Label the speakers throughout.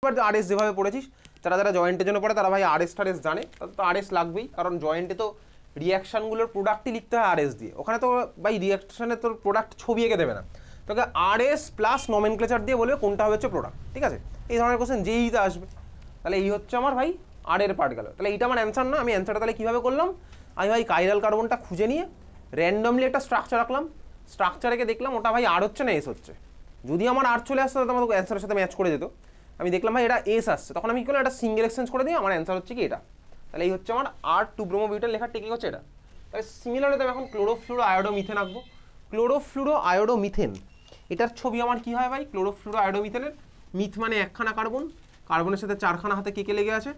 Speaker 1: প্রত্যেকবার আরএস যেভাবে পড়েছিস, যারা যারা জয়েন্টের জন্য পড়ে তারা ভাই আরএস টারএস জানে, তাদের তো আরএস লাগবেই, কারণ জয়েন্টে তো রিয়াকশানগুলোর প্রোডাক্টই লিখতে হয় আরএস দিয়ে। ওখানে তো ভাই রিয়াকশানে তোর প্রোডাক্ট ছবি এঁকে দেবে না, তোকে আরএস প্লাস নমেনক্লেচার দিয়ে বলবে কোনটা হচ্ছে প্রোডাক্ট। ঠিক আছে, এই ধরনের কোশ্চেন যেইতে আসবে। তাহলে এই হচ্ছে আমার ভাই আর এর পার্ট গেল। তাহলে এইটা আমার অ্যান্সার না, আমি অ্যান্সারটা তাহলে কীভাবে করলাম, আমি ভাই কাইরাল কার্বনটা খুঁজে নিয়ে র্যান্ডমলি একটা স্ট্রাকচার রাখলাম, স্ট্রাকচার রেখে দেখলাম ওটা ভাই আর হচ্ছে না এস হচ্ছে। যদি আমার আর চলে আসতো তাহলে আমাদের অ্যান্সারের সাথে ম্যাচ করে যেত। আমি দেখলাম ভাই এটা এস আসছে, তখন আমি কী করলাম, একটা সিঙ্গেল এক্সচেঞ্জ করে দিই, আমার অ্যান্সার হচ্ছে কি এটা। তাহলে এই হচ্ছে আমার আর টু ব্রোমোবিউটান লেখার টেকনিক হচ্ছে এটা। তাহলে সিমিলারলি আমি এখন ক্লোরোফ্লুরো আয়োডোমিথেন আঁকবো। ক্লোরোফ্লুরো আয়োডোমিথেন, এটার ছবি আমার কি হয় ভাই, ক্লোরোফ্লুরো আয়োডোমিথেনের মিথ মানে একখানা কার্বন, কার্বনের সাথে চারখানা হাতে কে কে লেগে আছে,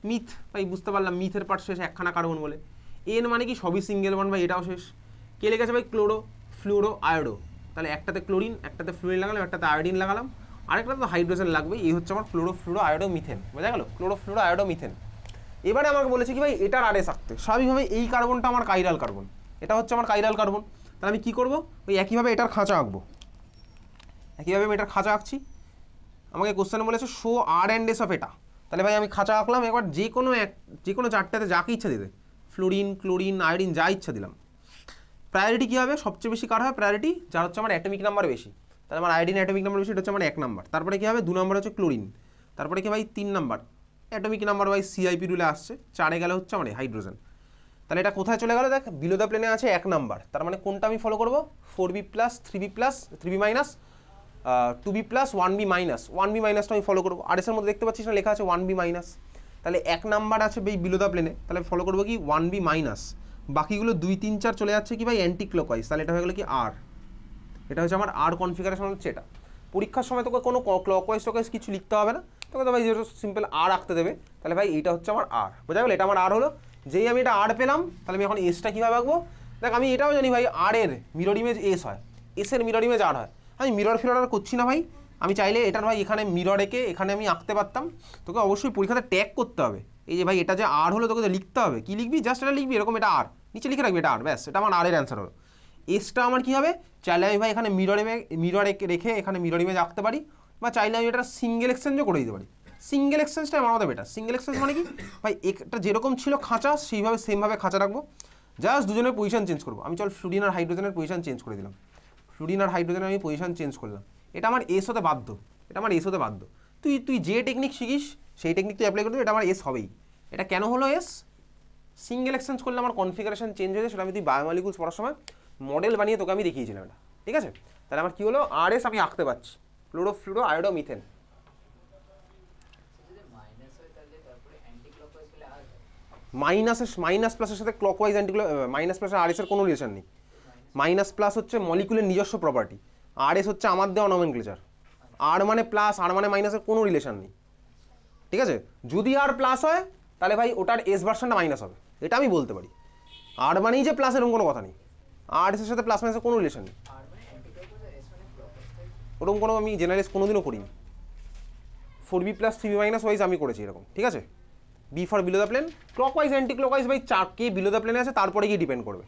Speaker 1: মিথ ভাই, বুঝতে পারলাম মিথের পার্ট শেষ একখানা কার্বন বলে। এন মানে কি সবই সিঙ্গেল বন্ড ভাই, এটাও শেষ। কে লেগে আছে ভাই, ক্লোরো ফ্লুরো আয়োডো, তাহলে একটাতে ক্লোরিন, একটাতে ফ্লুরিন লাগালাম, একটাতে আয়োডিন লাগালাম, আরেকটাতে তো হাইড্রোজেন লাগবে। এই হচ্ছে আমার ক্লোরো ফ্লুরো আয়োডো মিথেন, বোঝা গেল, ক্লোরো ফ্লুরো আয়োডো মিথেন। এবারে আমাকে বলেছে কি ভাই এটার আরএস আঁকতে। স্বাভাবিকভাবে এই কার্বনটা আমার কাইরাল কার্বন, এটা হচ্ছে আমার কাইরাল কার্বন। তাহলে আমি কী করবো, ওই একইভাবে এটার খাঁচা আঁকবো, একইভাবে আমি এটার খাঁচা আঁকছি। আমাকে কোশ্চেনে বলেছে show R and S of এটা, তাহলে ভাই আমি খাঁচা আঁকলাম। এবার যে কোনো চারটাতে যাকে ইচ্ছা দিতে, ফ্লোরিন ক্লোরিন আয়োডিন যা ইচ্ছা দিলাম। প্রায়োরিটি কী হবে, সবচেয়ে বেশি কার হয় প্রায়োরিটি, যার হচ্ছে আমার অ্যাটমিক নাম্বার বেশি, তাহলে আমার আয়োডিন অ্যাটমিক নাম্বার বেশি, এটা হচ্ছে আমার 1 নাম্বার। তারপরে কী হবে, 2 নাম্বার হচ্ছে ক্লোরিন, তারপরে কি ভাই 3 নাম্বার অ্যাটমিক নাম্বার ভাই সিআইপি রুলে আসছে, 4-এ গেলে হচ্ছে আমার হাইড্রোজেন। তাহলে এটা কোথায় চলে গেল, দেখ বিলো দ্য প্লেনে আছে 1 নাম্বার, তার মানে কোনটা আমি ফলো করবো, 4b plus 3b minus 2b plus 1b minus 1b মাইনাসটা আমি ফলো করবো। আর এসের মধ্যে দেখতে পাচ্ছিস না লেখা আছে 1b মাইনাস, তাহলে 1 নাম্বার আছে ভাই বিলো দ্য প্লেনে, তাহলে ফলো করবো কি 1b মাইনাস, বাকিগুলো 2, 3, 4 চলে যাচ্ছে কি ভাই অ্যান্টি ক্লকওয়াইজ, তাহলে এটা হয়ে গেলো কি আর, এটা হচ্ছে আমার আর কনফিগারেশন হচ্ছে এটা। পরীক্ষার সময় তোকে কোনো ক্লকওয়াইজ টকওয়াইজ কিছু লিখতে হবে না, তোকে তো ভাই যেটা সিম্পল আর রাখতে দেবে। তাহলে ভাই এইটা হচ্ছে আমার আর, বোঝা গেল, এটা আমার আর হলো। যেই আমি এটা আর পেলাম, তাহলে আমি এখন এসটা কীভাবে আঁকবো, দেখ আমি এটাও জানি ভাই আর এর মিরর ইমেজ এস হয়, এসের মিরর ইমেজ আর হয়। আমি মিরর ফিরর আর করছি না ভাই, আমি চাইলে এটার ভাই এখানে মিরর এঁকে এখানে আমি আঁকতে পারতাম। তোকে অবশ্যই পরীক্ষাতে ট্যাগ করতে হবে, এই যে ভাই এটা যে আর হলো, তোকে লিখতে হবে, কি লিখবি, জাস্ট এটা লিখবি এরকম, এটা আর নিচে লিখে রাখবি, এটা আর, ব্যাস, এটা আমার আর এর অ্যান্সার হলো। এসটা আমার কী হবে, চাইলে আমি ভাই এখানে মিরর রেখে এখানে মিরর ইমেজ আঁকতে পারি, বা চাইলে আমি এটা সিঙ্গেল এক্সচেঞ্জও করে দিতে পারি। সিঙ্গেল এক্সচেঞ্জটা আমার মতো বেটার। সিঙ্গেল এক্সচেঞ্জ মানে কি ভাই, একটা যেরকম ছিল খাঁচা সেইভাবে সেমভাবে খাঁচা রাখবো, জাস্ট দুজনের পজিশন চেঞ্জ করবো। আমি চল ফ্লুরিন আর হাইড্রোজেনের পজিশন চেঞ্জ করে দিলাম, ফ্লুরিন আর হাইড্রোজেনের আমি পজিশন চেঞ্জ করলাম, এটা আমার এস হতে বাধ্য, এটা আমার এস হতে বাধ্য। তুই যে টেকনিক শিখিস সেই টেকনিক তুই অ্যাপ্লাই করবি, এটা আমার এস হবেই। এটা কেন হলো এস, সিঙ্গেল এক্সচেঞ্জ করলে আমার কনফিগারেশন চেঞ্জ হয়েছে, সেটা আমি তুই বায়োমলিকুলস পড়ার সময় মডেল বানিয়ে তোকে আমি দেখিয়েছিলাম এটা, ঠিক আছে। তাহলে আমার কী হলো, আর এস আমি আঁকতে পারছি, ক্লোরোফ্লুরো আয়োডো মিথেন। মাইনাস প্লাসের সাথে ক্লকওয়াইজ মাইনাস প্লাসের আর এসের কোনো রিলেশন নেই। মাইনাস প্লাস হচ্ছে মলিকুলের নিজস্ব প্রপার্টি, আর এস হচ্ছে আমার দেওয়া নমেনক্লেচার। আর মানে প্লাস, আর মানে মাইনাসের কোনো রিলেশন নেই, ঠিক আছে। যদি আর প্লাস হয় তাহলে ভাই ওটার এস ভার্সনটা মাইনাস হবে, এটা আমি বলতে পারি। আর মানেই যে প্লাস এরকম কোনো কথা নেই, আর এসের সাথে প্লাস মাইনাসের কোনো রিলেশন নেই, ওরকম কোনো আমি জেনারেলাইজ কোনোদিনও করিনি। 4b plus 3b minus wise আমি করেছি এরকম, ঠিক আছে। B for below the plane, clockwise anti clockwise ভাই কে বিলো দ্য প্লেনে আছে তারপরে গিয়ে ডিপেন্ড করবে,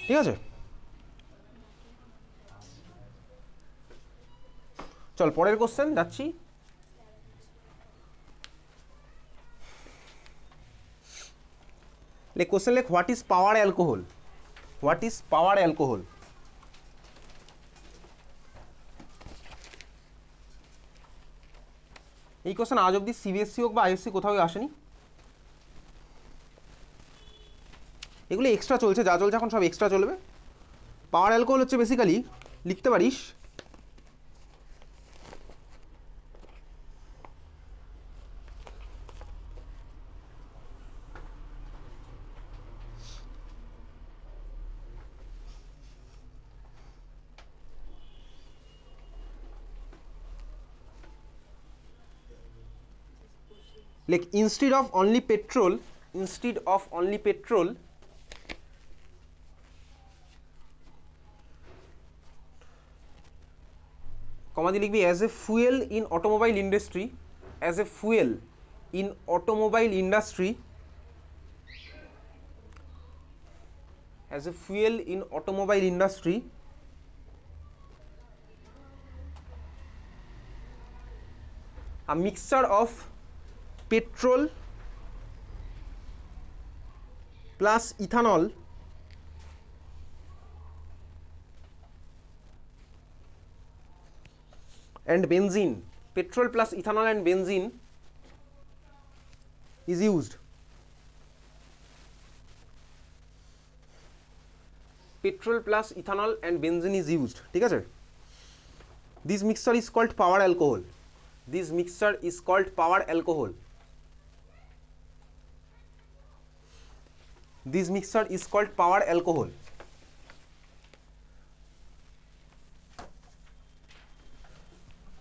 Speaker 1: ঠিক আছে। চল পরের কোশ্চেন যাচ্ছি। কোশ্চেন লেখ, what is power alcohol, what is power alcohol. এই কোশ্চেন আজ অব্দি সিবিএসসি হোক বা আইএসসি কোথাও আসেনি, এগুলো এক্সট্রা চলছে, যা চলছে এখন সব এক্সট্রা চলবে। পাওয়ার অ্যালকোহল হচ্ছে বেসিক্যালি, লিখতে পারিস like instead of only petrol, কমা দিয়ে লিখবি as a fuel in automobile industry, as a fuel in automobile industry, as a fuel in automobile industry, a mixture of petrol plus ethanol and benzene, petrol plus ethanol and benzene is used. Petrol plus ethanol and benzene is used. ঠিক আছে? This mixture is called power alcohol. This mixture is called power alcohol. This mixture is called power alcohol.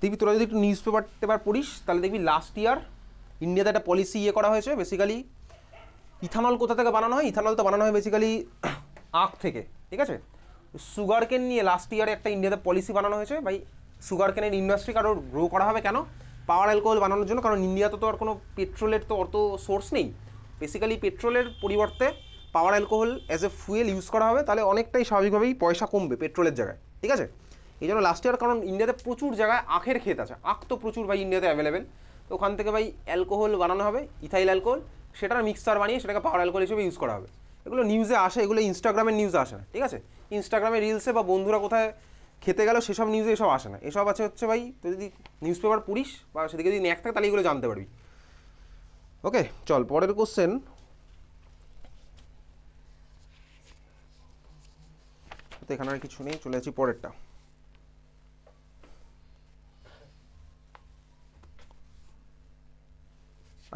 Speaker 1: দেখবি তোরা যদি একটু news paper পড়িস তাহলে দেখবি last year ইন্ডিয়াতে একটা পলিসি করা হয়েছে। বেসিক্যালি ইথানল কোথা থেকে বানানো হয়? ইথানল তো বানানো হয় বেসিক্যালি আখ থেকে, ঠিক আছে? সুগার কেন নিয়ে লাস্ট ইয়ারে একটা ইন্ডিয়াতে পলিসি বানানো হয়েছে ভাই, সুগার কেনের ইন্ডাস্ট্রি কারোর গ্রো করা হবে কেন? পাওয়ার অ্যালকোহল বানানোর জন্য। কারণ ইন্ডিয়াতে তো আর কোনো পেট্রোলের তো অত সোর্স নেই। বেসিক্যালি পেট্রোলের পরিবর্তে power alcohol as a fuel use করা হবে, তাহলে অনেকটাই স্বাভাবিকভাবেই পয়সা কমবে পেট্রোলের জায়গায়, ঠিক আছে? এই জন্য লাস্ট ইয়ার, কারণ ইন্ডিয়াতে প্রচুর জায়গায় আখের ক্ষেত আছে, আখ তো প্রচুর ভাই ইন্ডিয়াতে অ্যাভেলেবেল, তো ওখান থেকে ভাই অ্যালকোহল বানানো হবে, ইথাইল অ্যালকোহল, সেটার মিক্সচার বানিয়ে সেটাকে পাওয়ার অ্যালকোহল হিসেবে ইউজ করা হবে। এগুলো নিউজে আসে, এগুলো ইনস্টাগ্রামের নিউজে আসে না, ঠিক আছে? ইনস্টাগ্রামে রিলসে বা বন্ধুরা কোথায় খেতে গেল সেসব নিউজে এসব আসে না। এসব আছে হচ্ছে ভাই তুই যদি নিউজ পেপার পড়িস বা সেদিকে যদি ন্যাক থাকে তাহলে এগুলো জানতে পারবি। ওকে, চল পরের কোশ্চেন। তো এখানে আর কিছু নেই, চলে যাচ্ছি পরেরটা।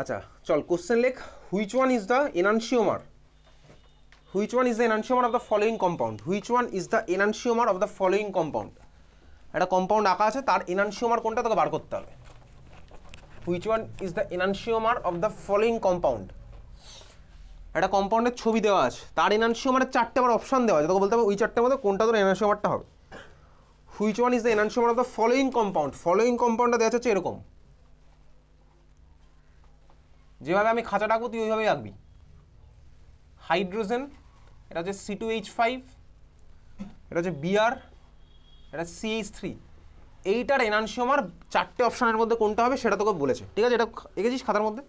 Speaker 1: আচ্ছা চল কোশ্চেন লেখ, which one is the enantiomer? Which one is the enantiomer of the following compound? Which one is the enantiomer of the following compound? একটা কম্পাউন্ড আঁকা আছে, তার এনানসিওমার কোনটা তোকে বার করতে হবে। Which one is the enantiomer of the following compound? একটা কম্পাউন্ডের ছবি দেওয়া আছে, তার এনানসিওমারের চারটে আবার অপশন দেওয়া আছে, তোকে বলতে হবে ওই চারটের মধ্যে কোনটা তোর এনানসিওমারটা হবে। Which one is the enantiomer of the following compound? Following কম্পাউন্ডটা দেওয়া হচ্ছে এরকম, যেভাবে আমি খাঁচাটা আঁকবো তুই ওইভাবেই আঁকবি। হাইড্রোজেন, এটা হচ্ছে C2H5, এটা হচ্ছে Br, এটা CH3। এইটার এনানসিওমার চারটে অপশনের মধ্যে কোনটা হবে সেটা তোকে বলেছে, ঠিক আছে? এটা এঁকেছিস খাতার মধ্যে।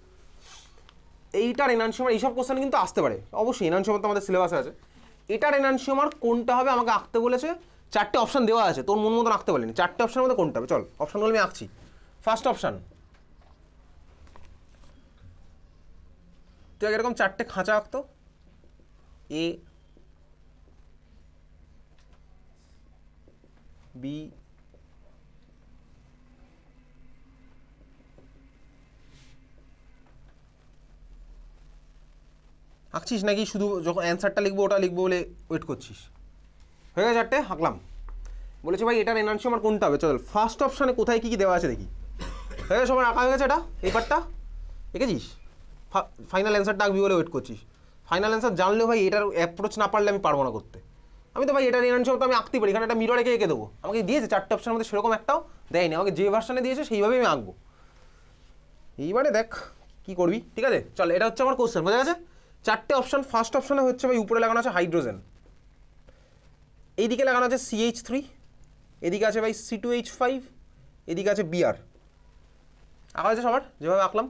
Speaker 1: এইটার এনানসিওমার, এইসব কোশ্চেন কিন্তু আসতে পারে অবশ্যই, এনানসিওমার তো আমাদের সিলেবাসে আছে। এটার এনানসিওমার কোনটা হবে আমাকে আঁকতে বলেছে, চারটে অপশন দেওয়া আছে, তোর মন মতন আঁকতে বলেনি। চারটে অপশনের মধ্যে কোনটা হবে? চল অপশনগুলো আমি আঁকছি। ফার্স্ট অপশন, তুই এরকম চারটে খাঁচা আঁকতো, A, B, আঁকছিস নাকি শুধু যখন অ্যান্সারটা লিখবো ওটা লিখবো বলে ওয়েট করছিস? হয়ে গেছে চারটে আঁকলাম। বলেছে ভাই এটার এনানসিওমার কোনটা হবে? চল ফার্স্ট অপশানে কোথায় কী কী দেওয়া আছে দেখি। হয়ে গেছে, সবার আঁকা হয়ে গেছে, এটা এই পার্টটা এঁকেছিস। ফাইনাল অ্যান্সারটা আঁকবি বলে ওয়েট করছিস। ফাইনাল অ্যান্সার জানলেও ভাই এটার অ্যাপ্রোচ না পারলে আমি পারবো না করতে। আমি তো ভাই এটার এনানসিওমার তো আমি আঁকতে পারি, এখানে একটা মিরর এঁকে দেবো। আমাকে দিয়েছে চারটে অপশানের মধ্যে, সেরকম একটাও দেয়নি আমাকে, যে ভার্সানে দিয়েছে সেইভাবেই আমি আঁকবো। এইবারে দেখ কি করবি, ঠিক আছে? চল এটা হচ্ছে আমার কোশ্চেন, বোঝা গেছে? চারটে অপশন। ফার্স্ট অপশনে হচ্ছে ভাই উপরে লাগানো আছে হাইড্রোজেন, এইদিকে লাগানো আছে CH3, এদিকে আছে ভাই C2H5, এদিকে আছে Br। আঁকা হয়েছে সবার যেভাবে আঁকলাম?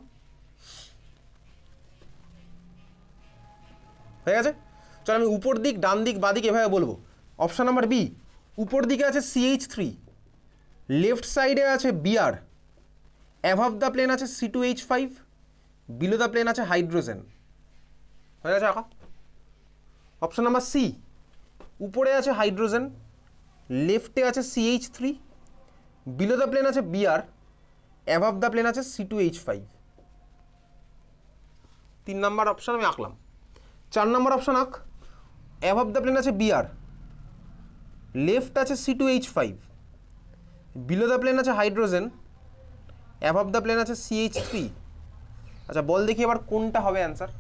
Speaker 1: হয়ে গেছে। চল আমি উপর দিক, ডান দিক, বাঁ দিক এভাবে বলবো। অপশান নাম্বার বি, উপর দিকে আছে CH3, লেফট সাইডে আছে Br, অ্যাভাব দ্য প্লেন আছে C2H5, বিলো দ্য প্লেন আছে হাইড্রোজেন। হয়ে গেছে আঁকা। অপশান নাম্বার সি, উপরে আছে হাইড্রোজেন, লেফটে আছে CH3, বিলো দ্য প্লেন আছে Br, অ্যাভাব দ্য প্লেন আছে C2H5। 3 নাম্বার অপশান আমি আঁকলাম। 4 নাম্বার অপশান আঁক। অ্যাভাব দ্য প্লেন আছে Br, লেফট আছে C2H5, বিলো দ্য প্লেন আছে হাইড্রোজেন, অ্যাভাব দ্য প্লেন আছে CH3। আচ্ছা বল দেখি এবার কোনটা হবে অ্যান্সার।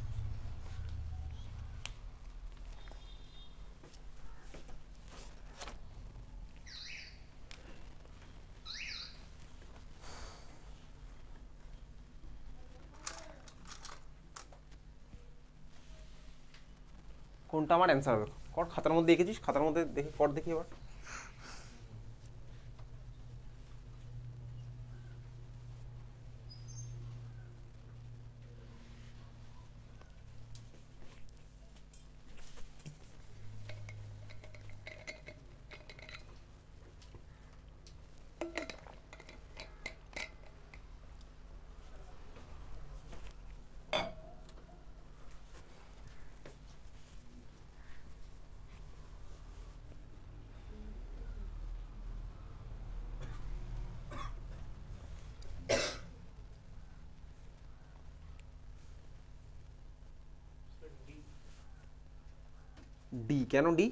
Speaker 1: কোনটা আমার অ্যান্সার হবে? কর, খাতার মধ্যে এঁকেছিস, খাতার মধ্যে দেখে কর দেখি এবার। ডি কেন ডি?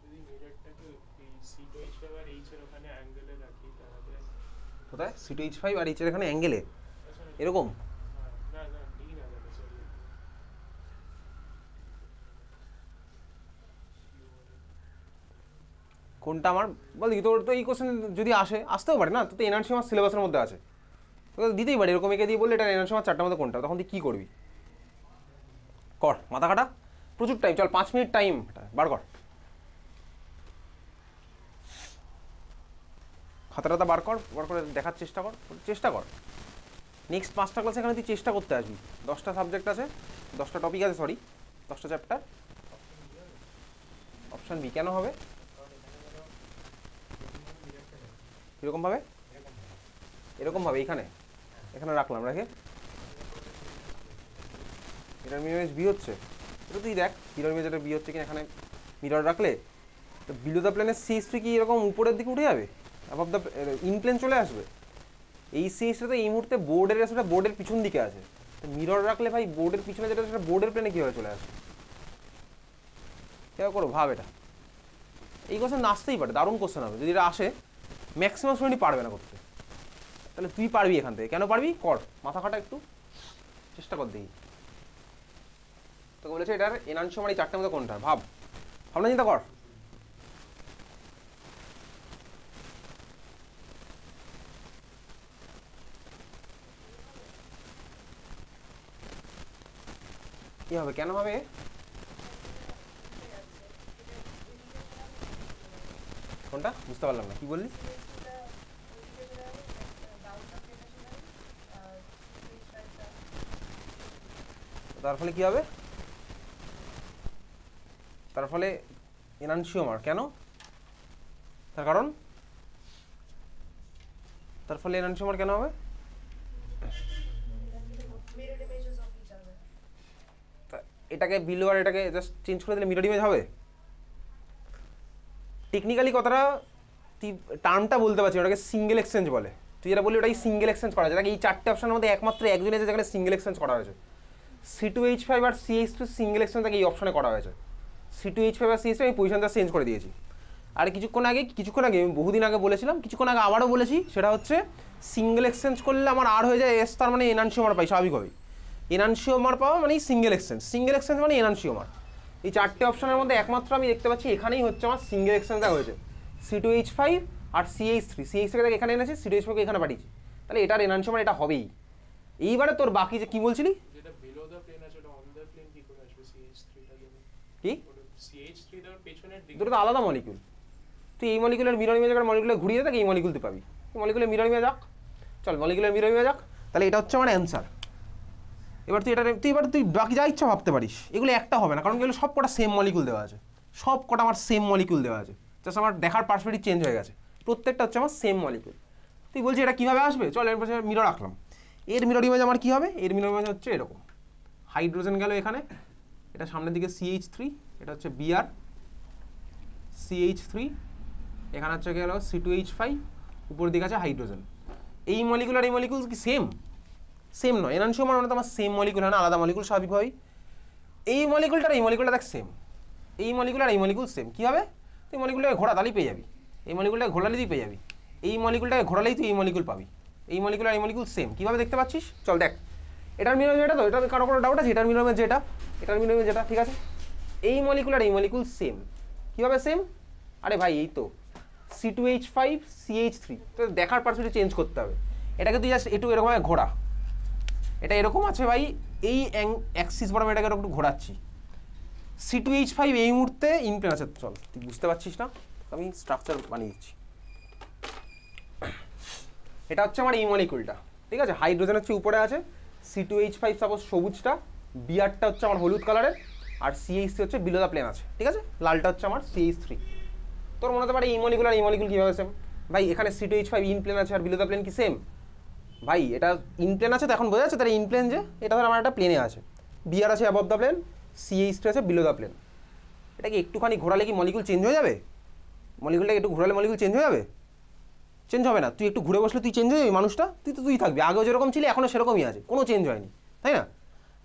Speaker 2: যদি মিররটাকে এই C2H5 আর H এর ওখানে অ্যাঙ্গেলে রাখি তাহলে
Speaker 1: কোথায় C2H5 আর H এর এখানে অ্যাঙ্গেলে
Speaker 2: আচ্ছা
Speaker 1: এরকম?
Speaker 2: না না ডি না দাদা সরি
Speaker 1: কোনটা আমার বল দেখি, তোর তো এই কোশ্চেন যদি আসে, আসতেও পারে না, তো এনআরসি আমার সিলেবাসের মধ্যে আছে, তোকে দিতেই পারে এরকম এঁকে দিয়ে বললে এটা এনআরসি আমার 4টার মধ্যে কোনটা, তখন তুই কী করবি? কর মাথা কাটা, প্রচুর টাইম, চল 5 মিনিট টাইম বার কর, খাতাটা বার কর, বার করে দেখার চেষ্টা কর। নেক্সট 5টা ক্লাসে এখানে তুই চেষ্টা করতে আসবি, 10টা সাবজেক্ট আছে, 10টা টপিক আছে, সরি 10টা চ্যাপ্টার। অপশান বি কেন হবে? কীরকমভাবে? এরকমভাবে এখানে এখানে রাখলাম, রেখে এটার মিরর ইমেজ বি হচ্ছে, এটা তুই দেখ মিরর ইমেজ এটা বি হচ্ছে কিনা। এখানে মিরর রাখলে তো বিলো দ্য প্লেনের সিএস3 কি এরকম উপরের দিকে উঠে যাবে, অ্যাবভ দ্য ইনপ্লেন চলে আসবে? এই সিএসটা তো এই মুহূর্তে বোর্ডের সেটা বোর্ডের পিছন দিকে আছে, তো মিরর রাখলে ভাই বোর্ডের পিছনে যেটা সেটা বোর্ডের প্লেনে কীভাবে চলে আসে? কেউ করো ভাব এটা, এই কোশ্চেন আসতেই পারে, দারুণ কোশ্চেন হবে যদি এটা আসে, ম্যাক্সিমাম স্টুডেন্টই পারবে না করতে, তাহলে তুই পারবি এখান থেকে, কেন পারবি কর, মাথা খাটা একটু চেষ্টা কর দেখি। তোকে বলেছে এটার এনআনসি আমার এই 4টার মধ্যে কোনটা, ভাব, ভাবনা চিন্তা কর। কি হবে, কেন হবে? কোনটা বুঝতে পারলাম না, কি বললি? তার ফলে কি হবে? তার ফলে এনানসিওমার কেন, তার কারণ, তার ফলে এনানসিওমার কেন হবে? এটাকে বিলো আর এটাকে জাস্ট চেঞ্জ করে দিলে মিরর ইমেজ হবে? টেকনিক্যালি কথাটা তুই টার্মটা বলতে পারছিস, ওটাকে সিঙ্গেল এক্সচেঞ্জ বলে, তুই যেটা বললি ওটাই সিঙ্গেল এক্সচেঞ্জ করা যায়, এই 4টে অপশনের মধ্যে একমাত্র একজন আছে যেখানে সিঙ্গেল এক্সচেঞ্জ করা হয়েছে, C2H5 আর CH3 সিঙ্গেল এক্সচেঞ্জ এই অপশনে করা হয়েছে। C2H5 আর CH3 আমি পজিশনটা চেঞ্জ করে দিয়েছি, আর কিছুক্ষণ আগে বহুদিন আগে বলেছিলাম, কিছুক্ষণ আগে আবারও বলেছি, সেটা হচ্ছে সিঙ্গেল এক্সচেঞ্জ করলে আমার আর হয়ে যায় এস, তার মানে এনানসিওমার পাই স্বাভাবিকভাবেই, এনানসিওমার পাওয়া মানে সিঙ্গেল এক্সচেঞ্জ মানে এনানসিওমার। এই 4টে অপশনের মধ্যে একমাত্র আমি দেখতে পাচ্ছি এখানেই হচ্ছে আমার সিঙ্গেল এক্সচেঞ্জটা হয়েছে, C2H5 আর CH3 থেকে এখানে এনেছি, C2H5 এখানে পাঠিয়েছি, তাহলে এটার এনানসিওমার এটা হবেই। এইবারে তোর বাকি যে কি বলছিলি,
Speaker 2: যেটা বিলো দ্য প্লেন আছে ওটা অন দ্য প্লেন কি করে আসবে CH3 টা জন্য,
Speaker 1: কি
Speaker 2: CH3 টার পেছনের দিকে,
Speaker 1: দুটো তো আলাদা মলিকিউল, তুই এই মলিকুলের মিরর ইমেজ একটা মলিকুলে ঘুরিয়ে দেখ, এই মলিকুল তুই পাবি, এই মলিকুলের মিরর ইমেজ আঁক, চল মলিকুলের মিরর ইমেজ আঁক, তাহলে এটা হচ্ছে আমার অ্যান্সার। এবার তুই বাকি যা ইচ্ছা ভাবতে পারিস, এগুলো একটা হবে না, কারণ এগুলো সব কটা সেম মলিকুল দেওয়া আছে, সব কটা আমার সেম মলিকুল দেওয়া আছে, জাস্ট আমার দেখার পার্সপেক্টিভ চেঞ্জ হয়ে গেছে, প্রত্যেকটা হচ্ছে আমার সেম মলিকুল। তুই বলছি এটা কীভাবে আসবে, চল এর পাশে মিরর রাখলাম, এর মিরর ইমেজ আমার কী হবে, এর মিরর ইমেজ হচ্ছে এরকম, হাইড্রোজেন গেল এখানে, এটা সামনের দিকে CH3, এটা হচ্ছে Br CH3, এখানে হচ্ছে গেল C2H5, উপরের দিকে আছে হাইড্রোজেন। এই মলিকুল আর এই মলিকুল কি সেম নয়, এনানসিওমার মানে তো আমার সেম মলিকুল হয় না, আলাদা মলিকুল স্বাভাবিকভাবেই। এই মলিকুলটা আর এই মলিকুলটা দেখ সেম, এই মলিকুল আর এই মলিকুল সেম, কী হবে, তুই মলিকুলটাকে ঘোরা তাহলেই পেয়ে যাবি, এই মলিকুলটাকে ঘোরালেই তুই পেয়ে যাবি, এই মলিকুলটাকে ঘোরালেই তুই এই মলিকুল পাবি, এই মলিকুল আর এই মলিকুল সেম, কীভাবে দেখতে পাচ্ছিস, চল দেখ, এটার মিরর এটা তো, এটার কারো কোনো ডাউট আছে, এটার মিরর যেটা, এটার মিরর যেটা, ঠিক আছে, এই মলিকুল আর এই মলিকুল সেম, কীভাবে সেম, আরে ভাই এই তো C2H5 CH3, তো দেখার পার্সপেক্টিভ চেঞ্জ করতে হবে, এটাকে তুই জাস্ট একটু এরকমভাবে ঘোরা, এটা এরকম আছে ভাই, এই অ্যাক্সিস বরাবর এটাকে এরকম একটু ঘোরাচ্ছি, C2H5 এই মুহূর্তে ইনপ্লেন আছে, চল তুই বুঝতে পারছিস না, আমি স্ট্রাকচার বানিয়ে দিচ্ছি, এটা হচ্ছে আমার এই মলিকুলটা, ঠিক আছে, হাইড্রোজেন হচ্ছে উপরে আছে, C2H5 সাপোজ সবুজটা, বিআরটা হচ্ছে আমার হলুদ কালারের, আর CH3 হচ্ছে বিলো দ্য প্লেন আছে, ঠিক আছে, লালটা হচ্ছে আমার CH3। তোর মনে হতে পারে এই মলিকুল আর এই মলিকুল কীভাবে সেম, ভাই এখানে C2H5 ইন প্লেন আছে আর বিলো দ্য প্লেন কি সেম, ভাই এটা ইন প্লেন আছে তো এখন বোঝা যাচ্ছে তাহলে ইন প্লেন, যে এটা ধর আমার একটা প্লেনে আছে, বিআর আছে অ্যাবভ দ্য প্লেন, CH3 আছে বিলো দ্য প্লেন, এটাকে একটুখানি ঘোরালে কি মলিকুল চেঞ্জ হয়ে যাবে, মলিকুলটাকে একটু ঘোরালে মলিকুল চেঞ্জ হয়ে যাবে, চেঞ্জ হবে না, তুই একটু ঘুরে বসলে তুই চেঞ্জ হয়ে যাবি, মানুষটা তুই থাকবি, আগেও যেরকম ছিলি এখনও সেরকমই আছে, কোনো চেঞ্জ হয়নি, তাই না,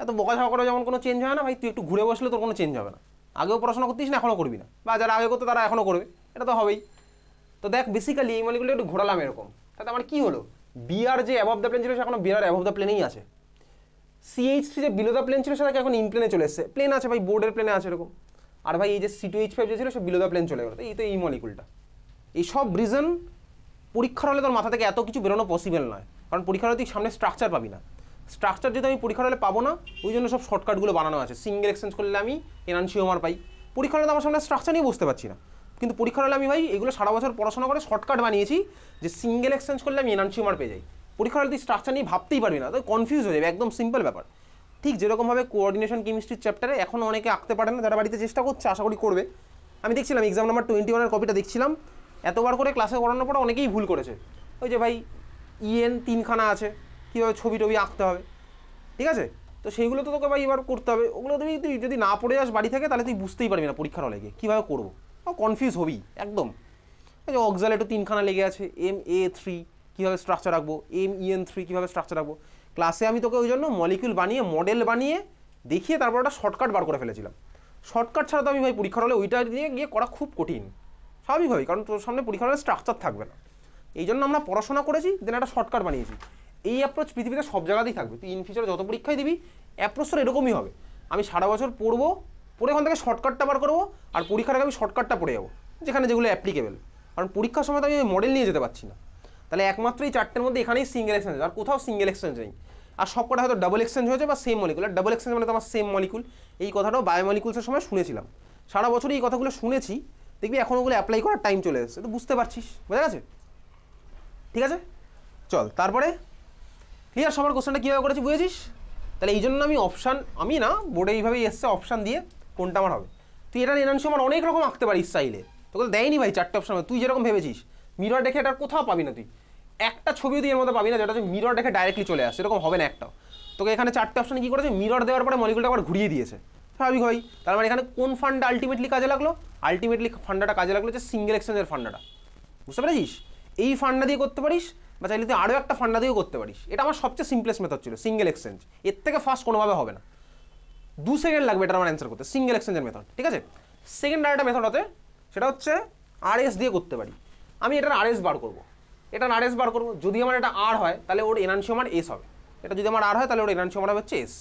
Speaker 1: এত বকা ঝকা করে যেমন কোনো চেঞ্জ হয় না ভাই, তুই একটু ঘুরে বসলে তোর কোনো চেঞ্জ হবে না, আগেও পড়াশোনা করতিস না এখনও করবি না, বা যারা আগে করতো তারা এখনও করবে, এটা তো হবেই। তো দেখ বেসিক্যালি এই মলিকুলটা একটু ঘোরালাম এরকম, তাতে আমার কী হলো, বিআর যে অ্যাবভ দ্য প্লেন ছিল সে এখনো বিআর অ্যাবভ দ্য প্লেনেই আছে, CH3 যে বিলো দ্য প্লেন ছিল সেটাকে এখন ইন প্লেনে চলে এসছে, প্লেন আছে ভাই, বোর্ডের প্লেনে আছে এরকম। আর ভাই এই যে C2H5 যে ছিল সে বিলো দ্য প্লেন চলে গেলো, এই তো এই মলিকুলটা। এই সব রিজন পরীক্ষার হলে তোর মাথা থেকে এত কিছু বেরোনো পসিবল নয়, কারণ পরীক্ষার হলে তুই সামনে স্ট্রাকচার পাবি না। স্ট্রাকচার যদি আমি পরীক্ষার হলে পাবো না, ওই জন্য সব শর্টকাটগুলো বানানো আছে। সিঙ্গেল এক্সচেঞ্জ করলে আমি এনানসিওমার পাই, পরীক্ষার হলে আমার সামনে স্ট্রাকচার নিয়ে বুঝতে পারছি না, কিন্তু পরীক্ষার হলে আমি ভাই এগুলো সারা বছর পড়াশোনা করে শর্টকাট বানিয়েছি যে সিঙ্গেল এক্সচেঞ্জ করলে আমি এনানসিওমার পেয়ে যাই। পরীক্ষার হলে তুই স্ট্রাকচার নিয়ে ভাবতেই পারবি না, তো কনফিউজ হয়ে যাবে, একদম সিম্পল ব্যাপার। ঠিক যেরকমভাবে কোঅর্ডিনেশন কেমিস্ট্রির চ্যাপ্টারে এখনও অনেকে আঁকতে পারে না, যারা বাড়িতে চেষ্টা করছে আশা করি করবে। আমি দেখছিলাম এক্সাম নাম্বার 21-এর কপিটা দেখছিলাম, এতবার করে ক্লাসে করানোর পরে অনেকেই ভুল করেছে। ওই যে ভাই EN 3খানা আছে, কীভাবে ছবি টবি আঁকতে হবে, ঠিক আছে, তো সেইগুলো তো তোকে ভাই এবার করতে হবে। ওগুলো তুই যদি না পড়ে যাস বাড়ি থেকে তাহলে তুই বুঝতেই পারবি না পরীক্ষার হলে গিয়ে কীভাবে করবো, কনফিউজ হবি একদম। ওই যে অক্সালেটও 3খানা লেগে আছে, MA3 কীভাবে স্ট্রাকচার রাখবো, MEN3 কীভাবে স্ট্রাকচার রাখবো। ক্লাসে আমি তোকে ওই জন্য মলিকিউল বানিয়ে মডেল বানিয়ে দেখিয়ে তারপর একটা শর্টকাট বার করে ফেলেছিলাম। শর্টকাট ছাড়া তো আমি ভাই পরীক্ষার হলে ওইটা দিয়ে গিয়ে করা খুব কঠিন স্বাভাবিকভাবেই, কারণ তোর সামনে পরীক্ষার হলে স্ট্রাকচার থাকবে না। এই জন্য আমরা পড়াশোনা করেছি, দেন একটা শর্টকাট বানিয়েছি। এই অ্যাপ্রোচ পৃথিবীতে সব জায়গাতেই থাকবে, তুই ইন ফিউচারে যত পরীক্ষায় দিবি অ্যাপ্রোচটা এরকমই হবে। আমি সারা বছর পড়বো, পড়ে ওখান থেকে শর্টকাটটা বার করবো, আর পরীক্ষার আগে আমি শর্টকাটটা পড়ে যাবো যেখানে যেগুলো অ্যাপ্লিকেবল, কারণ পরীক্ষার সময় তো আমি মডেল নিয়ে যেতে পারছি না। তাহলে একমাত্র এই চারটের মধ্যে এখানেই সিঙ্গেল এক্সচেঞ্জ, আর কোথাও সিঙ্গেল এক্সচেঞ্জ নেই। আর সবকটা হয়তো ডাবল এক্সচেঞ্জ হয়েছে বা সেম মলিকুল, আর ডাবল এক্সচেঞ্জ মানে তো আমার সেম মলিকুল। এই কথাটাও বায়োমলিকুলসের সময় শুনেছিলাম, সারা বছরই এই কথাগুলো শুনেছি, দেখবি এখন ওগুলো অ্যাপ্লাই করার টাইম চলে এসেছে, তো বুঝতে পারছিস, বোঝা গেছে? ঠিক আছে, চল তারপরে ক্লিয়ার সবার কোশ্চেনটা কীভাবে করেছি বুঝেছিস? তাহলে এই জন্য আমি অপশান, আমি না বোর্ডে এইভাবেই এসছে অপশান দিয়ে কোনটা আমার হবে। তুই এটা এনানসিওমার অনেক রকম আঁকতে পারিস চাইলে, তোকে দেয়নি ভাই চারটে অপশান, তুই যেরকম ভেবেছিস মিরর দেখে এটা কোথাও পাবি না, তুই একটা ছবিও তুই এর মধ্যে পাবি না যেটা হচ্ছে মিরর দেখে ডাইরেক্টলি চলে আসে, এরকম হবে না একটাও। তোকে এখানে চারটে অপশানে কী করেছে, মিরর দেওয়ার পরে মলিকুলটা আবার ঘুরিয়ে দিয়েছে, স্বাভাবিক ভাই। তার মানে এখানে কোন ফান্ডা আলটিমেটলি কাজে লাগলো, আলটিমেটলি ফান্ডাটা কাজে লাগলো যে সিঙ্গেল এক্সচেঞ্জের ফান্ডাটা, বুঝতে পেরেছিস? এই ফান্ডা দিয়ে করতে পারিস, বা চাইলে তুই আরও একটা ফান্ডা দিয়েও করতে পারিস। এটা আমার সবচেয়ে সিম্পলেস্ট মেথড ছিল সিঙ্গেল এক্সচেঞ্জ, এর থেকে ফাস্ট কোনোভাবে হবে না, 2 সেকেন্ড লাগবে এটা আমার অ্যান্সার করতে, সিঙ্গেল এক্সচেঞ্জের মেথড, ঠিক আছে? সেকেন্ড আরেকটা মেথড আছে, সেটা হচ্ছে RS দিয়ে করতে পারি। আমি এটার RS বার করবো, এটার RS বার করবো, যদি আমার এটা R হয় তাহলে ওর এনানসিওমার S হবে, এটা যদি আমার R হয় তাহলে ওর এনানসিওমার হচ্ছে S।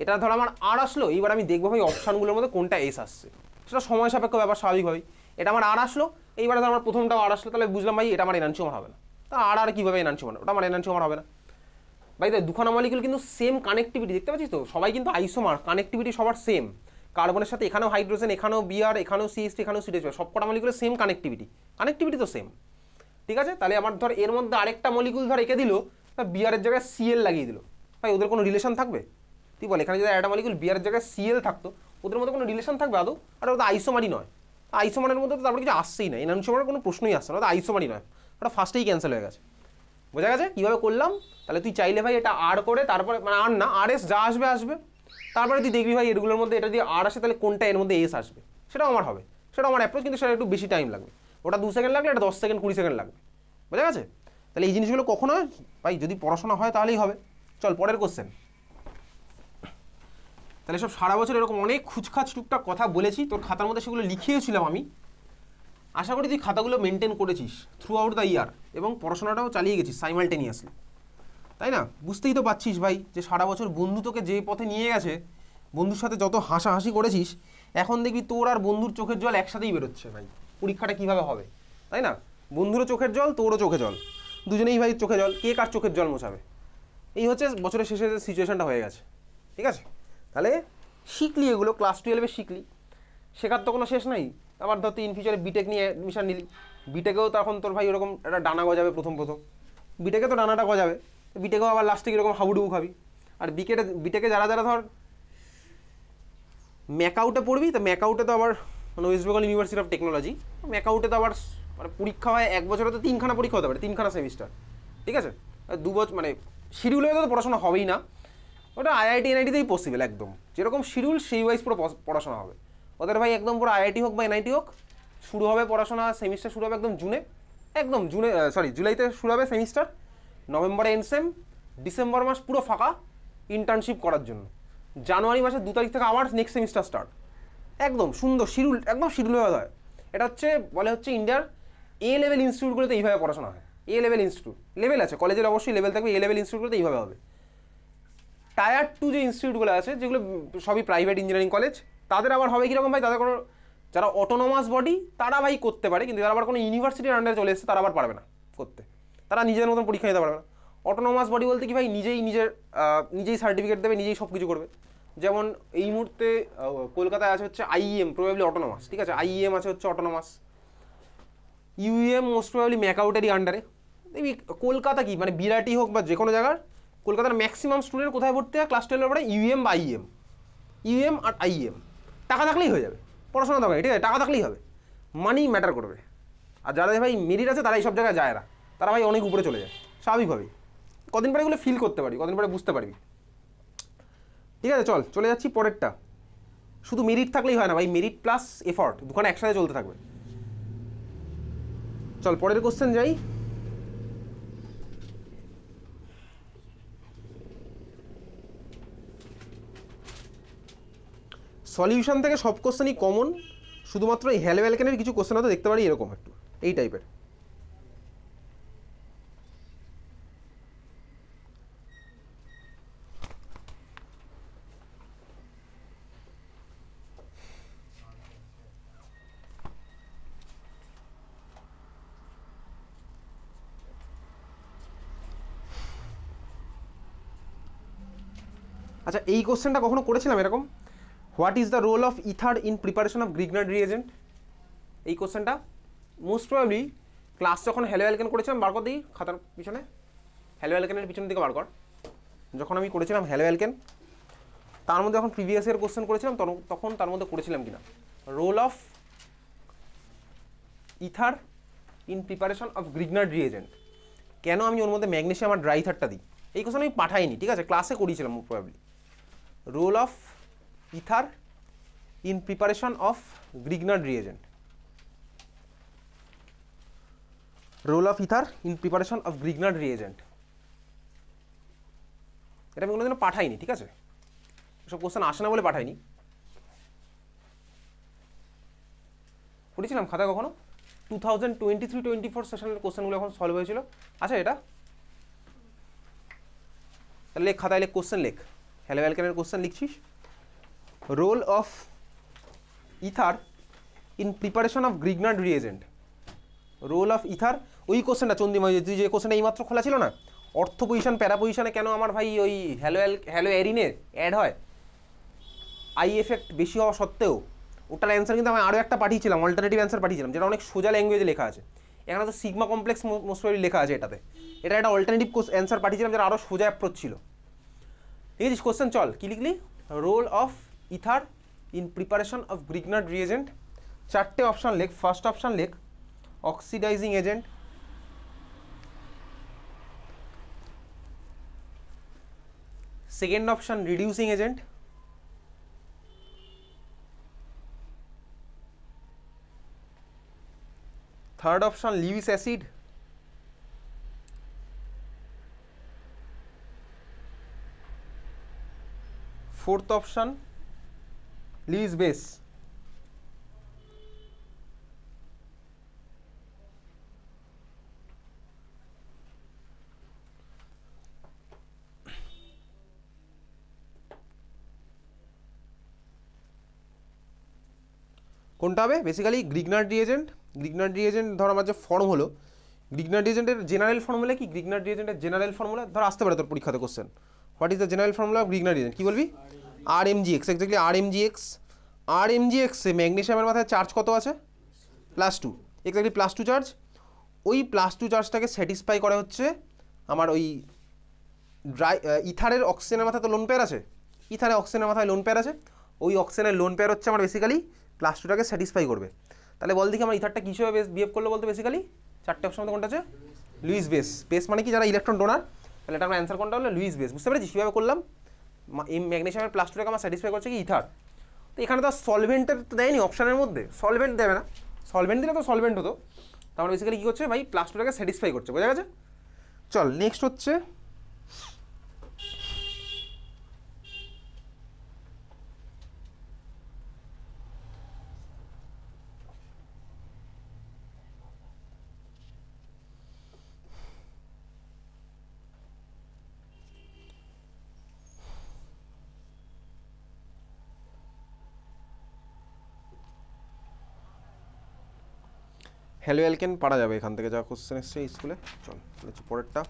Speaker 1: এটা ধর আমার R আসলো, এইবার আমি দেখবো ভাই অপশানগুলোর মধ্যে কোনটা S আসছে, সেটা সময় সাপেক্ষ ব্যাপার স্বাভাবিকভাবেই। এটা আমার R আসলো, এইবারে ধর আমার প্রথমটাও R আসলো, তাহলে বুঝলাম ভাই এটা আমার এনানসিওমার হবে না, তা আর কীভাবে এনানসিওমার, ওটা আমার এনানসিওমার হবে না। ভাই তাই দুখানা মলিকুল কিন্তু সেম কানেক্টিভিটি, দেখতে পাচ্ছিস তো, সবাই কিন্তু আইসোমার, কানেক্টিভিটি সবার সেম, কার্বনের সাথে এখানেও হাইড্রোজেন, এখানেও বিআর, এখানেও CH3, এখানেও CH, সব কটা মলিকুলের সেম কানেক্টিভিটি, কানেক্টিভিটি তো সেম, ঠিক আছে? তাহলে আমার ধর এর মধ্যে আরেকটা মলিকুল ধর এঁকে দিল, বিআরের জায়গায় Cl লাগিয়ে দিল, ভাই ওদের কোনো রিলেশন থাকবে? তুই বল, এখানে যদি একটা মলিকুল বিআরের জায়গায় Cl থাকতো, ওদের মধ্যে কোনো রিলেশন থাকবে আদৌ? আর ওটা আইসোমারই নয়, আইসোমারের মধ্যে তো তারপরে কিছু আসছেই না, এনানসিওমারের কোনো প্রশ্নই আসছে না, ওটা আইসোমারই নয়, ওটা ফার্স্টেই ক্যান্সেল হয়ে গেছে, বোঝা গেছে কীভাবে করলাম? তাহলে তুই চাইলে ভাই এটা R করে তারপরে, মানে আর না RS যা আসবে আসবে, তারপরে তুই দেখবি ভাই এগুলোর মধ্যে এটা দিয়ে R আসে তাহলে কোনটা এর মধ্যে S আসবে, সেটাও আমার হবে, সেটাও আমার অ্যাপ্রোচ, কিন্তু সেটা একটু বেশি টাইম লাগবে, ওটা 2 সেকেন্ড লাগলে এটা 10 সেকেন্ড 20 সেকেন্ড লাগবে, বোঝা গেছে? তাহলে এই জিনিসগুলো কখনো ভাই যদি পড়াশোনা হয় তাহলেই হবে। চল পরের কোশ্চেন। তাহলে সব সারা বছর এরকম অনেক খুচখাচ টুকটাক কথা বলেছি, তোর খাতার মধ্যে সেগুলো লিখিয়েছিলাম আমি, আশা করি তুই খাতাগুলো মেনটেন করেছিস থ্রু আউট দ্য ইয়ার, এবং পড়াশোনাটাও চালিয়ে গেছিস সাইমালটেনিয়াসলি, তাই না? বুঝতেই তো পারছিস ভাই যে সারা বছর বন্ধু তোকে যে পথে নিয়ে গেছে, বন্ধুর সাথে যত হাসাহাসি করেছিস, এখন দেখবি তোর আর বন্ধুর চোখের জল একসাথেই বেরোচ্ছে ভাই, পরীক্ষাটা কীভাবে হবে, তাই না? বন্ধুরও চোখের জল, তোরও চোখে জল, দুজনেই ভাই চোখে জল, কে কার চোখের জল মোছাবে, এই হচ্ছে বছরের শেষে যে সিচুয়েশনটা হয়ে গেছে, ঠিক আছে? তাহলে শিখলি এগুলো, ক্লাস 12-এ শিখলি, শেখার তো কোনো শেষ নাই। আবার ধর তুই ইন ফিউচারে বিটেক নিয়ে অ্যাডমিশন নিলি, বিটেকেও তখন তোর ভাই ওরকম একটা ডানা গজাবে, প্রথম বিটেকে তো ডানাটা গজাবে, বিটেকেও আবার লাস্টে এরকম হাবুডুবু খাবি। আর বিটেকে যারা যারা ধর ম্যাকআউটে পড়বি, তো ম্যাকআউটে তো আবার মানে West Bengal University of Technology, ম্যাকআউটে তো আবার মানে পরীক্ষা হয় 1 বছরে তো 3খানা পরীক্ষা হতে পারে, 3খানা সেমিস্টার, ঠিক আছে? 2 বছর মানে শিডিউল হয়ে তো পড়াশোনা হবেই না, ওটা IIT NIT-তেই পসিবল, একদম যেরকম শিডিউল সেই ওয়াইজ পুরো পড়াশোনা হবে ওদের ভাই, একদম পুরো IIT হোক বা NIT হোক, শুরু হবে পড়াশোনা, সেমিস্টার শুরু হবে একদম জুলাইতে শুরু হবে সেমিস্টার, নভেম্বরে এনসেম, ডিসেম্বর মাস পুরো ফাঁকা ইন্টার্নশিপ করার জন্য, জানুয়ারি মাসের 2 তারিখ থেকে আবার নেক্সট সেমিস্টার স্টার্ট, একদম সুন্দর শিডিউল, একদম শিডিউলভাবে হয়। এটা হচ্ছে বলে হচ্ছে ইন্ডিয়ার এ লেভেল ইনস্টিটিউটগুলোতে এইভাবে পড়াশোনা হয়। এ লেভেল ইনস্টিটিউট, লেভেল আছে কলেজের অবশ্যই লেভেল থাকবে, এ লেভেল ইনস্টিটিউটগুলোতে এইভাবে হবে। টায়ার 2 যে ইনস্টিটিউটগুলো আছে যেগুলো সবই প্রাইভেট ইঞ্জিনিয়ারিং কলেজ, তাদের আবার হবে কীরকম ভাই, তাদের কোনো যারা অটোনোমাস বডি তারা ভাই করতে পারে, কিন্তু যারা আবার কোনো ইউনিভার্সিটির আন্ডারে চলে এসেছে তারা আবার পারবে না করতে, তারা নিজেদের মতন পরীক্ষা দিতে পারবে না। অটোনোমাস বডি বলতে কি ভাই, নিজেই সার্টিফিকেট দেবে, নিজেই সব কিছু করবে। যেমন এই মুহূর্তে কলকাতায় আছে হচ্ছে আইইএম, প্রবাবলি অটোনোমাস, ঠিক আছে, আইইএম আছে হচ্ছে অটোনোমাস, ইউএম মোস্ট প্রবাবলি ম্যাকআউটেরই আন্ডারে। দেখবি কলকাতা কি মানে বিরাটি হোক বা যে কোনো জায়গার, কলকাতার ম্যাক্সিমাম স্টুডেন্ট কোথায় ভর্তি হয় ক্লাস 12 পরে, ইউএম বা আইএম, ইউএম আর আইএম। টাকা থাকলেই হয়ে যাবে, পড়াশোনা দরকার, ঠিক আছে, টাকা থাকলেই হবে, মানি ম্যাটার করবে। আর যারা ভাই মেরিট আছে তারা এই সব জায়গায় যায় না, তারা ভাই অনেক উপরে চলে যায় স্বাভাবিকভাবেই। কদিন পরে এগুলো ফিল করতে পারবি, কদিন পরে বুঝতে পারবি। ঠিক আছে, চল চলে যাচ্ছি পরেরটা। শুধু মেরিট থাকলেই হয় না ভাই, মেরিট প্লাস এফর্ট দুখানে একসাথে চলতে থাকবে। চল পরের কোশ্চেন যাই। সলিউশন থেকে সব কোশ্চেনই কমন, শুধুমাত্র এই হ্যালো অ্যালকেনের কিছু কোশ্চেন হয়তো দেখতে পারি এরকম একটু এই টাইপের। আচ্ছা এই কোশ্চেনটা কখনো করেছিলাম এরকম, what is the role of ether in preparation of Grignard reagent? এই কোশ্চেনটা মোস্ট প্রবাবলি ক্লাস যখন হ্যালো অ্যালকেন করেছিলাম, বার কর দিই খাতার পিছনে, হ্যালো অ্যালকেনের পিছনের দিকে বার কর। যখন আমি করেছিলাম হ্যালো অ্যালকেন, তার মধ্যে যখন প্রিভিয়াস ইয়ার কোশ্চেন করেছিলাম তখন তার মধ্যে করেছিলাম কিনা role of ether in preparation of Grignard reagent, কেন আমি ওর মধ্যে ম্যাগনেসিয়াম আর ড্রাই ইথারটা দিই। এই কোশ্চেন আমি পাঠাইনি, ঠিক আছে, ক্লাসে করিয়েছিলাম probably. Role of ether in preparation of Grignard reagent, role of ether in preparation of Grignard reagent, এটা আমি কোনোদিনও পাঠাইনি, ঠিক আছে, এসব কোশ্চেন আসে না বলে পাঠাইনি। করেছিলাম খাতা কখনো 2023-24 সেশনের কোশ্চেনগুলো এখন সলভ হয়েছিল। আচ্ছা এটা তাহলে লেখ, খাতায় লেখ, কোশ্চেন লেখ, হ্যালো অ্যালকেনের কোশ্চেন লিখছিস, role of ether in preparation of Grignard reagent, role of ether. ওই কোশ্চেনটা চন্দ্রিমা, তুই যে কোশ্চেনটা এইমাত্র খোলা ছিল না, অর্থ পজিশন প্যারা পজিশনে কেন আমার ভাই ওই হ্যালো অ্যারিনে অ্যাড হয় আই এফেক্ট বেশি হওয়া সত্ত্বেও, ওটার অ্যান্সার কিন্তু আমি আরও একটা পাঠিয়েছিলাম, অল্টারনেটিভ অ্যান্সার পাঠিয়েছিলাম, যেটা অনেক সোজা ল্যাঙ্গুয়েজে লেখা আছে। এখানে তো সিগমা কমপ্লেক্স মোস্ট প্রবাবলি লেখা আছে এটাতে, এটা একটা অল্টারনেটিভ অ্যান্সার পাঠিয়েছিলাম যেটা আরও সোজা অ্যাপ্রোচ ছিল। ঠিক আছে কোশ্চেন, চল কি লিখলি, role of ether in preparation of Grignard reagent, চারটে অপশান লেখ। ফার্স্ট অপশান লেখ oxidising agent, second option reducing agent, third option Lewis acid, fourth option Lewis base. কোনটা হবে basically Grignard reagent. Grignard reagent ধর আমার যে ফর্ম হলো, Grignard রিএজেন্টের জেনারেল ফর্মুলা কি, গ্রিগনার্ড রিএজেন্টের জেনারেল ফর্মুলা ধর আসতে পারে তোর পরীক্ষাতে question, what is the general formula of Grignard reagent, কি বলবি, আর M G X, exactly R M G X. R M G এক্সে ম্যাগনেশিয়ামের মাথায় চার্জ কত আছে, +2, এক্স্যাক্টলি +2 চার্জ। ওই +2 চার্জটাকে স্যাটিসফাই করে হচ্ছে আমার ওই ইথারের অক্সিজেনের মাথায় তো লোন পেয়ার আছে, ইথারে অক্সিজেনের মাথায় লোন পেয়ার আছে, ওই অক্সিজেনের লোন পেয়ার হচ্ছে আমার বেসিক্যালি +2টাকে স্যাটিসফাই করবে। তাহলে বল দেখি আমার ইথারটা কী হিসেবে বিহেভ করলো বলতে, বেসিক্যালি চারটে অপশন মধ্যে কোনটা আছে, লুইস বেস। বেস মানে কি, যারা ইলেকট্রন ডোনার, তাহলে এটা আমার অ্যান্সার কোনটা হলো লুইস বেস। বুঝতে পেরেছিস কীভাবে করলাম, এই ম্যাগনেশিয়ামের +2টাকে আমার স্যাটিসফাই করছে কি ইথার। তো এখানে তো সলভেন্টের তো দেয়নি অপশানের মধ্যে, সলভেন্ট দেবে না, সলভেন্ট দিলে তো সলভেন্ট হতো, তো আমার বেসিক্যালি কী করছে ভাই +2টাকে স্যাটিসফাই করছে, বোঝা গেছে। চল নেক্সট হচ্ছে হ্যালো অ্যালকেন পারা যাবে এখান থেকে, যা কোশ্চেন এসছে স্কুলে। চল হচ্ছে পরেরটা।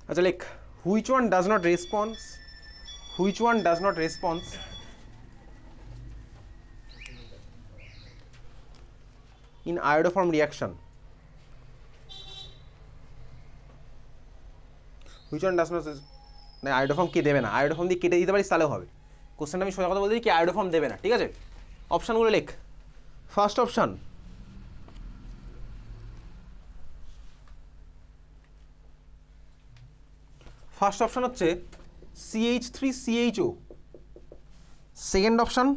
Speaker 1: আচ্ছা লেখ, which one does not response, which one does not response in iodoform reaction, which one does not, না আয়োডোফর্ম কে দেবে না, আয়োডোফর্ম দিয়ে কেটে দিতে পারিস তাহলেও হবে। কোশ্চেনটা আমি সোজা কথা বলতে দিই কি আয়োডোফর্ম দেবে না, ঠিক আছে। অপশানগুলো লেখ। ফার্স্ট অপশান হচ্ছে CH3CHO, second option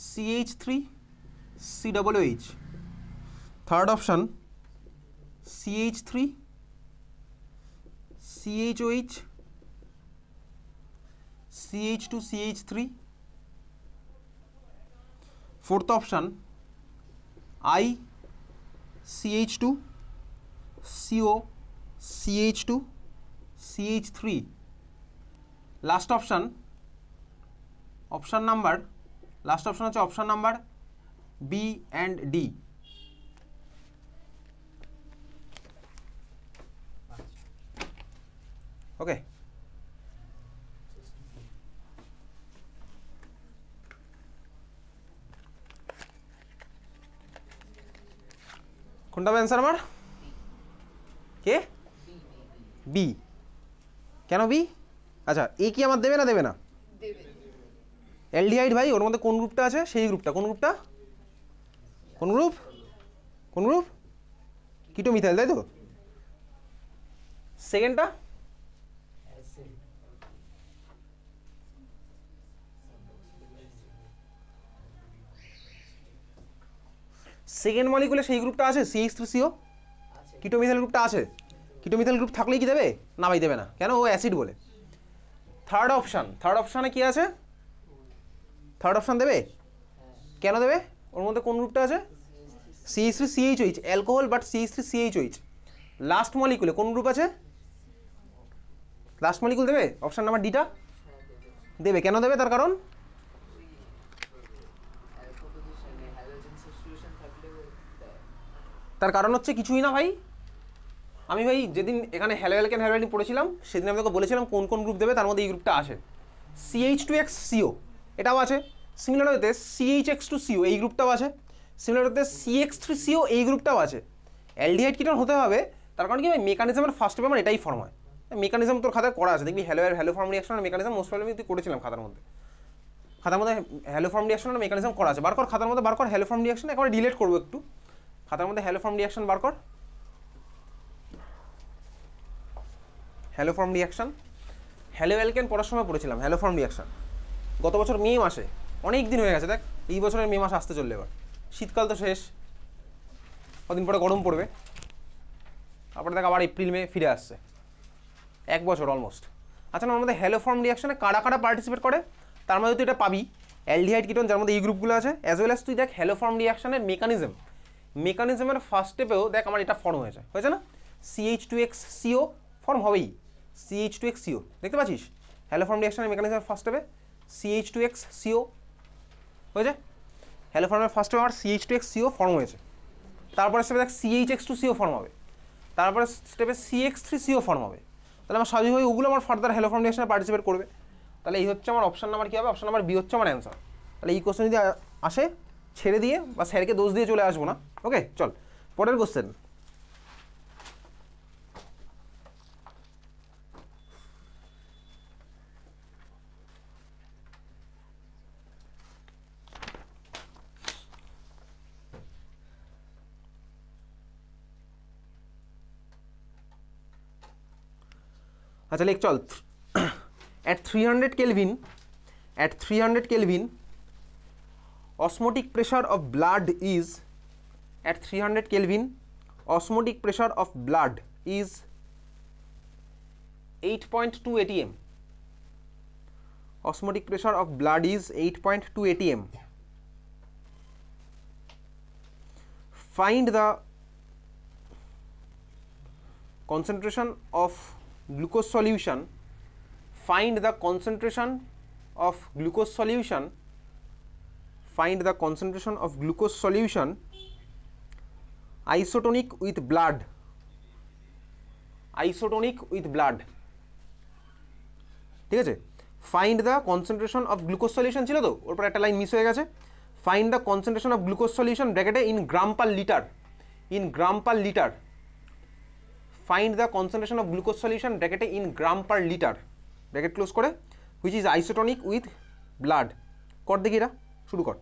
Speaker 1: CH3COOH, third option CH3CHOH, CH2CH3, fourth option ICH2CO, CH2, CH3, last option হচ্ছে option number B and D। Okay, কোনটা হবে অ্যান্সার আমার? কে? বি। কেন বি? আচ্ছা এ কি আমার দেবে না দেবে না? অ্যালডিহাইড ভাই, ওর মধ্যে কোন গ্রুপটা আছে? সেই গ্রুপটা। কোন গ্রুপটা? কোন গ্রুপ? কোন গ্রুপ? কিটো মিথাইল, তাই তো। সেকেন্ডটা সেকেন্ড মলিকুলে সেই গ্রুপটা আছে CH3CO, কিটো মিথাইল গ্রুপটা আছে। কিটো মিথাইল গ্রুপ থাকলেই কি দেবে? না ভাই দেবে না। কেন? ও অ্যাসিড বলে। থার্ড অপশানে কি আছে? থার্ড অপশান দেবে? কেন দেবে? ওর মধ্যে কোন গ্রুপটা আছে? CH3CHOH, alcohol but CH3CHOH। Last মলিকুলে কোন গ্রুপ আছে? লাস্ট মলিকুল দেবে? অপশান নাম্বার ডিটা দেবে। কেন দেবে? তার কারণ হচ্ছে কিছুই না ভাই। আমি ভাই যেদিন এখানে হ্যালো অ্যালকেন পড়েছিলাম সেদিন আমি তোকে বলেছিলাম কোন কোন গ্রুপ দেবে, তার মধ্যে এই গ্রুপটা আছে। CH2XCO এটাও আছে। সিমিলার হতে CHX2CO এই গ্রুপটাও আছে। সিমিলার হতে CX3CO এই গ্রুপটাও আছে। অ্যালডিহাইড কিটোন হতে হবে, তার কারণ কি ভাই মেকানিজমের ফার্স্ট পেপার এটাই ফর্ম হয়। মেকানিজম তোর খাতায় করা আছে, দেখবি হ্যালো ফর্ম রিয়াকশনের মেকানিজম মোস্ট প্রবলি তুই করেছিলাম খাতার মধ্যে হ্যালো ফর্ম রিয়াকশনের মেকানিজম করা আছে। বার কর খাতার মধ্যে, বার কর হ্যালো ফর্ম রিয়াকশন, একবার ডিলিট করবো একটু। খাতার মধ্যে হ্যালো ফর্ম রিয়াকশন বার কর। Hello form reaction, hello alkane পড়ার সময় পড়েছিলাম হ্যালো ফর্ম রিয়াকশন গত বছর মে মাসে। অনেক দিন হয়ে গেছে, দেখ এই বছরের মে মাস আসতে চললে, এবার শীতকাল তো শেষ, কদিন পরে গরম পড়বে, তারপরে দেখ আবার এপ্রিল মে ফিরে আসছে, এক বছর অলমোস্ট। আচ্ছা আমার মধ্যে হ্যালো ফর্ম রিয়াকশনে কারা কারা পার্টিসিপেট করে, তার মধ্যে তুই এটা পাবি অ্যালডিহাইড কিটোন যার মধ্যে এই গ্রুপগুলো আছে, অ্যাজ ওয়েল অ্যাজ তুই দেখ হ্যালো ফর্ম রিয়াকশনের মেকানিজমের ফার্স্ট স্টেপেও দেখ আমার এটা ফর্ম হয়েছে না, CH2XCO ফর্ম হবেই। CH2XCO দেখতে পাচ্ছিস হ্যালো ফর্ম রিয়াকশনের মেকানিজমের ফার্স্ট স্টেপে CH2XCO হয়েছে। হ্যালো ফর্মের ফার্স্ট স্টেপে আমার CH2XCO ফর্ম হয়েছে। তারপরে স্টেপে দেখ CHX2CO ফর্ম হবে, তারপরে স্টেপে CX3CO ফর্ম হবে। তাহলে আমার স্বাভাবিকভাবে ওগুলো আমার ফার্দার হ্যালো ফর্ম রিয়াকশনে পার্টিসিপেট করবে। তাহলে এই হচ্ছে আমার অপশন নাম্বার কী হবে? অপশন নাম্বার বি হচ্ছে আমার অ্যান্সার। তাহলে এই কোশ্চেন যদি আসে ছেড়ে দিয়ে বা স্যারকে দোষ দিয়ে চলে আসবো না। ওকে চল পরের কোশ্চেন। আচ্ছা লেখ চল at 300 Kelvin, at 300 Kelvin osmotic pressure of blood is, at 300 Kelvin osmotic pressure of blood is 8.2 atm. Osmotic pressure of blood is 8.2 atm. Find the concentration of glucose solution, find the concentration of glucose solution, find the concentration of glucose solution isotonic with blood, isotonic with blood, ঠিক আছে। Find the concentration of glucose solution ছিল তো, ওর পর একটা line miss হয়ে গেছে। Find the concentration of glucose solution ব্র্যাকেটে in gram per litre, in gram per litre, find the concentration of glucose solution ব্র্যাকেটে in gram per litre, bracket close করে, which is isotonic with blood. কর দেখি এটা, শুরু কর।